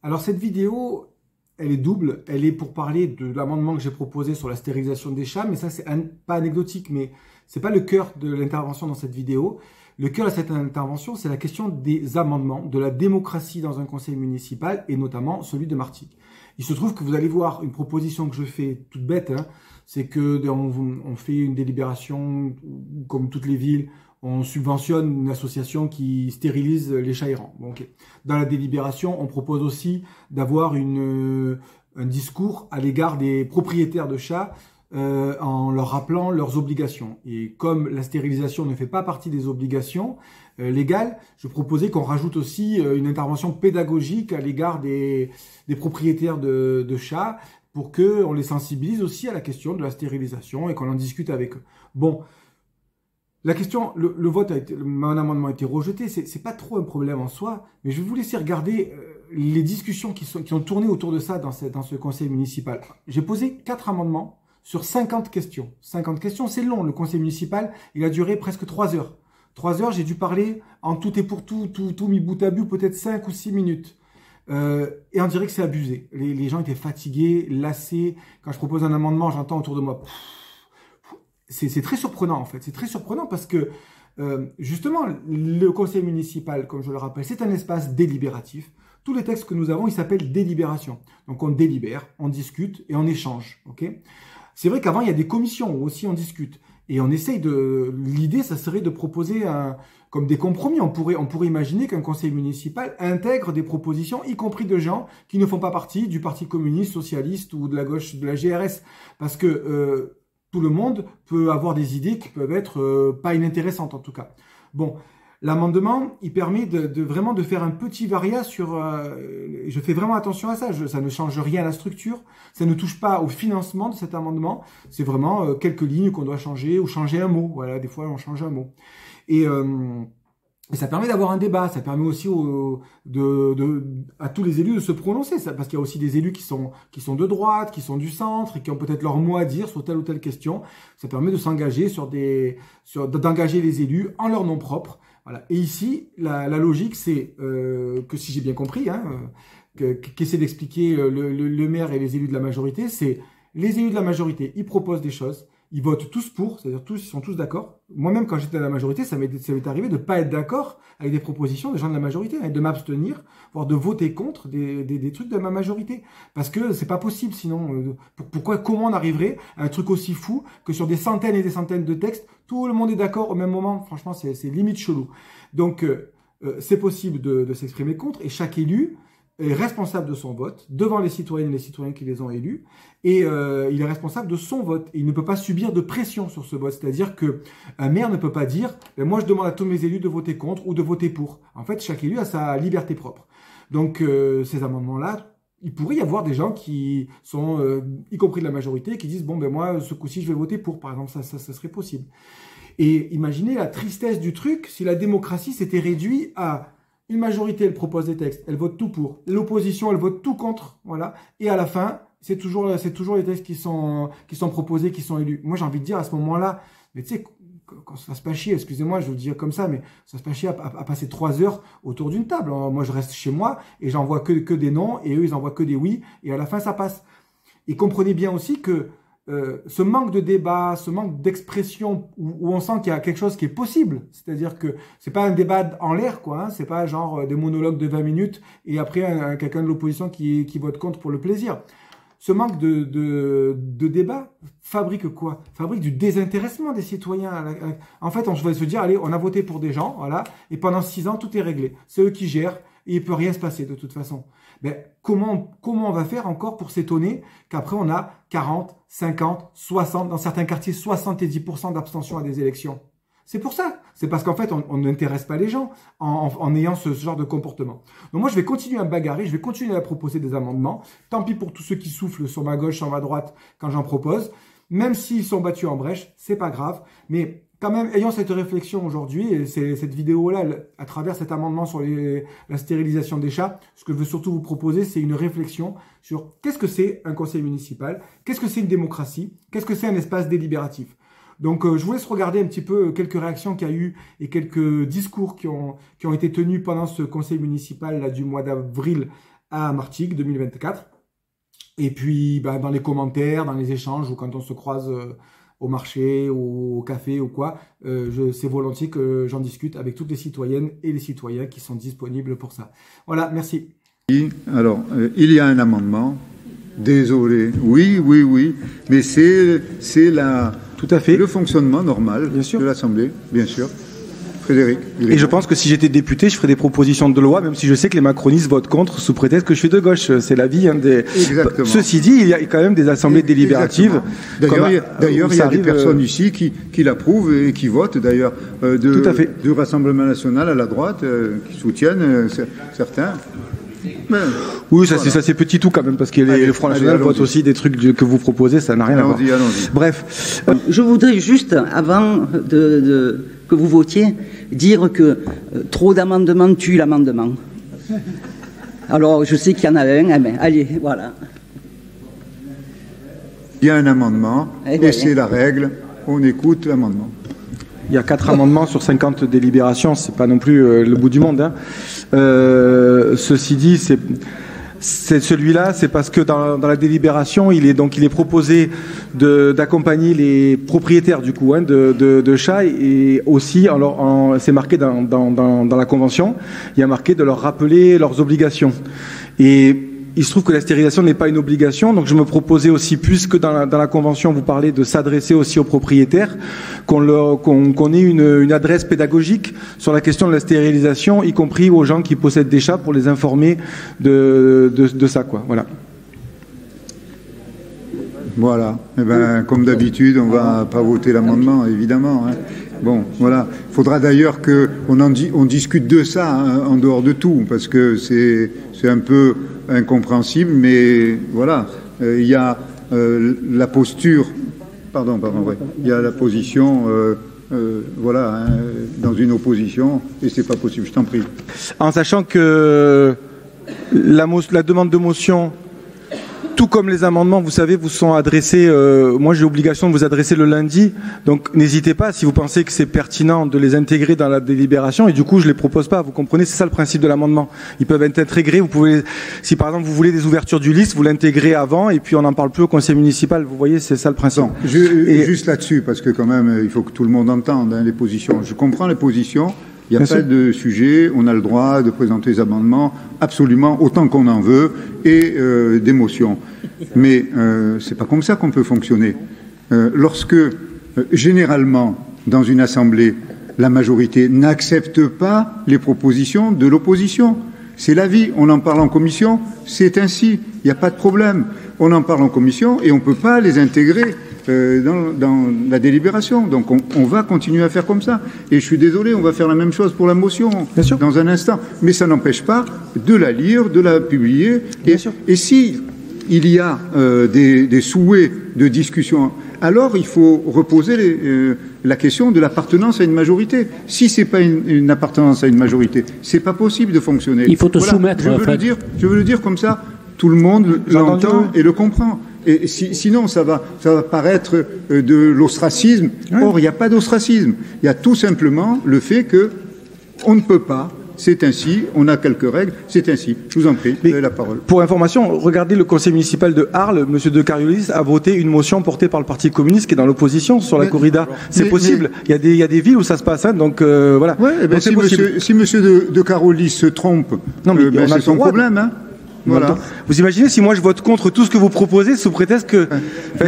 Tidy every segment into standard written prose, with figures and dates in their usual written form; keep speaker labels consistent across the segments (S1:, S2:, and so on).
S1: Alors cette vidéo, elle est double. Elle est pour parler de l'amendement que j'ai proposé sur la stérilisation des chats, mais ça c'est pas anecdotique, mais c'est pas le cœur de l'intervention dans cette vidéo. Le cœur de cette intervention, c'est la question des amendements, de la démocratie dans un conseil municipal, et notamment celui de Martigues. Il se trouve que vous allez voir une proposition que je fais toute bête, hein, c'est que on fait une délibération, comme toutes les villes, on subventionne une association qui stérilise les chats errants. Bon, okay. Dans la délibération, on propose aussi d'avoir un discours à l'égard des propriétaires de chats en leur rappelant leurs obligations. Et comme la stérilisation ne fait pas partie des obligations légales, je proposais qu'on rajoute aussi une intervention pédagogique à l'égard des propriétaires de chats pour qu'on les sensibilise aussi à la question de la stérilisation et qu'on en discute avec eux. Bon, la question, le vote mon amendement a été rejeté, c'est pas trop un problème en soi, mais je vais vous laisser regarder les discussions qui ont tourné autour de ça dans ce conseil municipal. J'ai posé 4 amendements sur 50 questions. 50 questions, c'est long. Le conseil municipal, il a duré presque 3 heures. 3 heures, j'ai dû parler en tout et pour tout mis bout à bout, peut-être 5 ou 6 minutes. Et on dirait que c'est abusé. Les gens étaient fatigués, lassés. Quand je propose un amendement, j'entends autour de moi... C'est très surprenant en fait, c'est très surprenant parce que justement le conseil municipal, comme je le rappelle, c'est un espace délibératif. Tous les textes que nous avons, ils s'appellent délibération. Donc on délibère, on discute et on échange. Okay, c'est vrai qu'avant il y a des commissions où aussi on discute et on essaye de... L'idée, ça serait de proposer comme des compromis. On pourrait imaginer qu'un conseil municipal intègre des propositions, y compris de gens qui ne font pas partie du Parti communiste, socialiste ou de la gauche, de la GRS, parce que tout le monde peut avoir des idées qui peuvent être pas inintéressantes en tout cas. Bon, l'amendement, il permet vraiment de faire un petit variat sur... je fais vraiment attention à ça, ça ne change rien à la structure, ça ne touche pas au financement de cet amendement, c'est vraiment quelques lignes qu'on doit changer ou changer un mot. Voilà, des fois on change un mot. Et ça permet d'avoir un débat, ça permet aussi à tous les élus de se prononcer, parce qu'il y a aussi des élus qui sont de droite, qui sont du centre, et qui ont peut-être leur mot à dire sur telle ou telle question. Ça permet de s'engager d'engager les élus en leur nom propre. Voilà. Et ici, la logique, c'est que si j'ai bien compris, hein, qu'essaie d'expliquer le maire et les élus de la majorité, c'est les élus de la majorité, ils proposent des choses. Ils votent tous pour, c'est-à-dire tous, ils sont tous d'accord. Moi-même, quand j'étais à la majorité, ça m'est arrivé de ne pas être d'accord avec des propositions des gens de la majorité, hein, de m'abstenir, voire de voter contre des trucs de ma majorité. Parce que c'est pas possible, sinon, comment on arriverait à un truc aussi fou que sur des centaines et des centaines de textes, tout le monde est d'accord au même moment? Franchement, c'est limite chelou. Donc, c'est possible de s'exprimer contre, et chaque élu est responsable de son vote devant les citoyennes et les citoyens qui les ont élus, et il est responsable de son vote. Et il ne peut pas subir de pression sur ce vote. C'est-à-dire qu'un maire ne peut pas dire moi je demande à tous mes élus de voter contre ou de voter pour. En fait, chaque élu a sa liberté propre. Donc ces amendements-là, il pourrait y avoir des gens qui sont, y compris de la majorité, qui disent bon ben moi ce coup-ci je vais voter pour, par exemple, ça serait possible. Et imaginez la tristesse du truc si la démocratie s'était réduite à une majorité, elle propose des textes, elle vote tout pour. L'opposition, elle vote tout contre, voilà. Et à la fin, c'est toujours les textes qui sont proposés, qui sont élus. Moi, j'ai envie de dire à ce moment-là, mais tu sais, quand ça se passe chier, excusez-moi, je vous le dis comme ça, mais ça se passe chier à passer 3 heures autour d'une table. Alors, moi, je reste chez moi et j'envoie que des non, et eux, ils envoient que des oui, et à la fin, ça passe. Et comprenez bien aussi que ce manque de débat, ce manque d'expression où on sent qu'il y a quelque chose qui est possible, c'est-à-dire que c'est pas un débat en l'air, quoi, hein, c'est pas genre des monologues de 20 minutes et après quelqu'un de l'opposition qui vote contre pour le plaisir. Ce manque de débat fabrique quoi? Fabrique du désintéressement des citoyens. En fait, on va se dire, allez, on a voté pour des gens, voilà, et pendant 6 ans, tout est réglé. C'est eux qui gèrent, et il peut rien se passer de toute façon. Ben, comment on va faire encore pour s'étonner qu'après on a 40, 50, 60, dans certains quartiers, 70% d'abstention à des élections? C'est pour ça. C'est parce qu'en fait, on n'intéresse pas les gens en ayant ce genre de comportement. Donc moi, je vais continuer à me bagarrer, je vais continuer à proposer des amendements. Tant pis pour tous ceux qui soufflent sur ma gauche, sur ma droite, quand j'en propose. Même s'ils sont battus en brèche, c'est pas grave. Mais quand même, ayons cette réflexion aujourd'hui, et cette vidéo-là, à travers cet amendement sur la stérilisation des chats, ce que je veux surtout vous proposer, c'est une réflexion sur qu'est-ce que c'est un conseil municipal, qu'est-ce que c'est une démocratie, qu'est-ce que c'est un espace délibératif. Donc, je vous laisse regarder un petit peu quelques réactions qu'il y a eu et quelques discours qui ont été tenus pendant ce conseil municipal là, du mois d'avril à Martigues 2024. Et puis, dans les commentaires, dans les échanges, ou quand on se croise au marché, ou au café, ou quoi, c'est volontiers que j'en discute avec toutes les citoyennes et les citoyens qui sont disponibles pour ça. Voilà, merci.
S2: Alors, il y a un amendement. Désolé. Oui, mais c'est
S1: tout à fait
S2: le fonctionnement normal de l'Assemblée, bien sûr. Frédéric.
S1: Et je pense que si j'étais député, je ferais des propositions de loi, même si je sais que les macronistes votent contre sous prétexte que je suis de gauche. C'est la vie.
S2: Exactement.
S1: Ceci dit, il y a quand même des assemblées délibératives.
S2: D'ailleurs, il y a des personnes ici qui l'approuvent et qui votent, d'ailleurs, du Rassemblement national à la droite, qui soutiennent certains.
S1: Oui, ça c'est petit tout quand même, parce que le Front National vote aussi des trucs que vous proposez, ça n'a rien à voir. Bref.
S3: Je voudrais juste, avant que vous votiez, dire que trop d'amendements tue l'amendement. Alors, je sais qu'il y en a un, mais allez, voilà.
S2: Il y a un amendement, et c'est la règle, on écoute l'amendement.
S1: Il y a 4 amendements sur 50 délibérations, c'est pas non plus le bout du monde. Ceci dit, celui-là, c'est parce que dans la délibération, il est proposé d'accompagner les propriétaires du coup de chats, et aussi, c'est marqué dans la convention, il y a marqué de leur rappeler leurs obligations. Et il se trouve que la stérilisation n'est pas une obligation, donc je me proposais aussi, puisque dans la convention vous parlez de s'adresser aussi aux propriétaires, qu'on ait une adresse pédagogique sur la question de la stérilisation, y compris aux gens qui possèdent des chats, pour les informer de ça, quoi. Voilà.
S2: Voilà. Eh ben, comme d'habitude, on va pas voter l'amendement, évidemment. Bon, voilà. Il faudra d'ailleurs qu'on discute de ça en dehors de tout, parce que c'est un peu incompréhensible, mais voilà. Il y a la posture, il y a la position, voilà, dans une opposition, et c'est pas possible. Je t'en prie.
S1: En sachant que la demande de motion, tout comme les amendements, vous savez, vous sont adressés, moi j'ai l'obligation de vous adresser le lundi, donc n'hésitez pas, si vous pensez que c'est pertinent, de les intégrer dans la délibération, et du coup je les propose pas, vous comprenez, c'est ça le principe de l'amendement. Ils peuvent être intégrés, vous pouvez, si par exemple vous voulez des ouvertures du liste, vous l'intégrez avant, et puis on n'en parle plus au conseil municipal, vous voyez, c'est ça le principe.
S2: Non, juste là-dessus, parce que quand même, il faut que tout le monde entende les positions. Je comprends les positions. Il n'y a pas de sujet, on a le droit de présenter des amendements absolument autant qu'on en veut, et des motions. Mais c'est pas comme ça qu'on peut fonctionner. Lorsque, généralement, dans une assemblée, la majorité n'accepte pas les propositions de l'opposition, c'est la vie. On en parle en commission, c'est ainsi. Il n'y a pas de problème. On en parle en commission et on ne peut pas les intégrer dans la délibération. Donc on va continuer à faire comme ça. Et je suis désolé, on va faire la même chose pour la motion dans un instant. Mais ça n'empêche pas de la lire, de la publier. Et si il y a des souhaits de discussion, alors il faut reposer la question de l'appartenance à une majorité. Si c'est pas une appartenance à une majorité, c'est pas possible de fonctionner.
S4: Il faut te soumettre.
S2: Je veux le dire comme ça, tout le monde l'entend et le comprend. Et sinon, ça va paraître de l'ostracisme. Or, il n'y a pas d'ostracisme. Il y a tout simplement le fait que on ne peut pas. C'est ainsi, on a quelques règles, c'est ainsi. Je vous en prie, vous avez la parole.
S1: Pour information, regardez le conseil municipal de Arles, M. de Cariolis a voté une motion portée par le Parti communiste qui est dans l'opposition sur la corrida. C'est possible. Il y a des villes où ça se passe, donc voilà.
S2: Ouais, donc si M. de Cariolis se trompe, c'est son problème, hein. Voilà.
S1: Vous imaginez si moi je vote contre tout ce que vous proposez sous prétexte que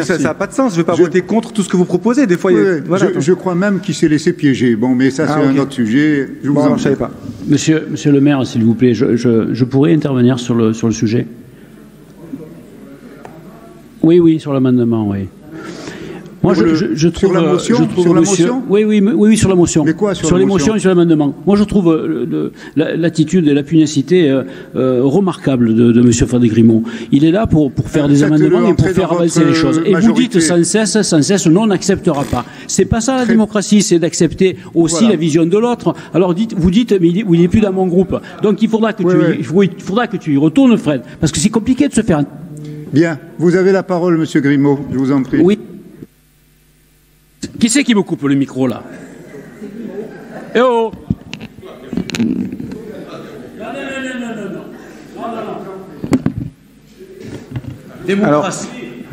S1: ça n'a pas de sens. Je ne vais pas voter contre tout ce que vous proposez. Des fois,
S2: je crois même qu'il s'est laissé piéger. Bon, mais ça c'est un autre sujet. Je vous en
S1: savais pas.
S4: Monsieur le maire, s'il vous plaît, je pourrais intervenir sur le sujet. Oui, sur l'amendement, oui. Moi, je trouve
S2: sur la motion,
S4: Oui, sur la motion.
S2: Mais quoi,
S4: sur les motions et sur l'amendement. Moi, je trouve l'attitude et la pugnacité remarquable de M. Frédéric Grimaud. Il est là pour faire des amendements et pour faire avancer les choses. Et vous dites sans cesse, non, on n'acceptera pas. C'est pas ça la démocratie, c'est d'accepter aussi la vision de l'autre. Alors vous dites, mais il n'est plus dans mon groupe. Donc il faudra que tu y retournes, Fred, parce que c'est compliqué de se faire.
S2: Bien, vous avez la parole, M. Grimaud. Je vous en prie.
S4: Oui. Qui c'est qui me coupe le micro, là? Eh oh! Non. Démocratie.
S5: Alors,